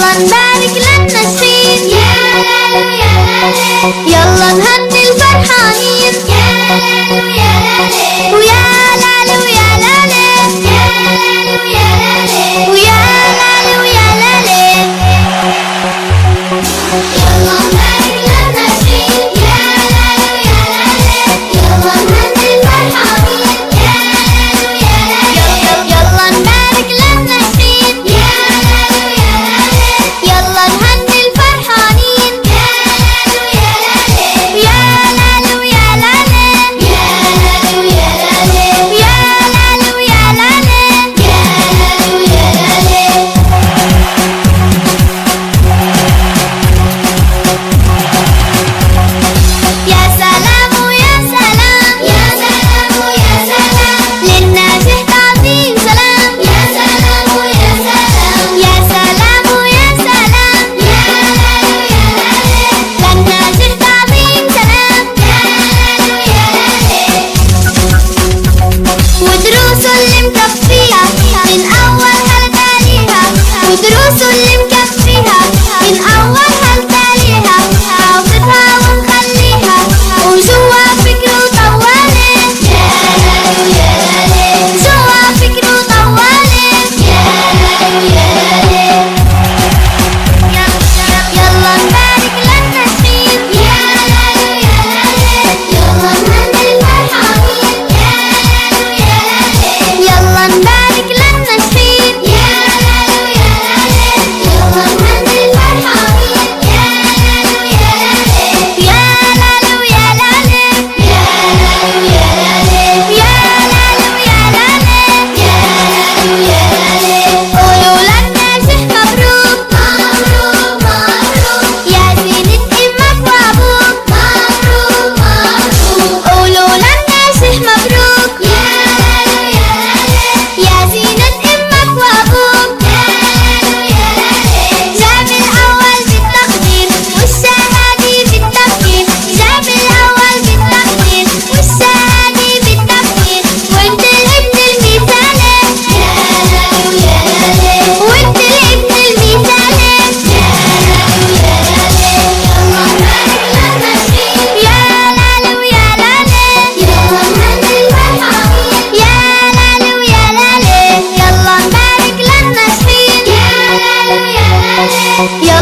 يلا نبارك للناشئين يا لالو يا لالي، يلا نهني الفرحانين يا لالو يا لالي، ويا لالو يا لالي، يا لالو يا لالي، ويا لالو يا لالي. يلا نبارك للناشئين يا لالو يا لالي، يلا نهني الفرحانين يا لالو يا لالي، يلا نبارك للناشئين يا لالو يا لالي، يلا نهني الفرحانين يا لالو يا لالي، يا لالو يا لالي، يا لالو يا لالي، يا لالو يا لالي، يا لالو يا لالي. يا سلام ويا سلام، يا سلام ويا سلام، للناشئ تعظيم سلام، يا سلام ويا سلام، يا سلام ويا سلام، يا لالو يا لالي، للناشئ تعظيم سلام، يا لالو يا لالي. ودروس اللي مكفيها من أولها لتاليها، ودروس اللي مكفيها من أولها لتاليها، حافظها ونخليها وجوا فكر وطوالي يا لالو يا لالي، جوا فكر وطوالي يا لالو يا لالي. يلا نبارك للناشئين يا لالو يا لالي، يلا نهني الفرحانين يا لالو يا لالي، يلا نبارك للناشئين يا لالو يا لالي، يلا نهني الفرحانين يا لالو يا لالي، يا لالو يا لالي، يا لالو يا لالي، يا لالو يا لالي، يا لالو يا لالي. قولوا للناشئ مبروك مبروك مبروك، يا زينة أمك وأبوك مبروك مبروك. قولوا للناشئ مبروك يا لالو يا لالي، يا زينة أمك وأبوك يا لالو يا لالي. جاب الأول بالتقدير والشهادة بالتقدير، جاب الأول بالتقدير والشهادة بالتقدير، وانت الابن المثالي يا لالو يا لالي، وانت الابن المثالي يا لالو يا لالي. يلا نبارك للناشئين يا لالو يا لالي، يلا نهني الفرحانين يا لالو يا لالي، يلا نبارك للناشئين يا لالو يا لالي.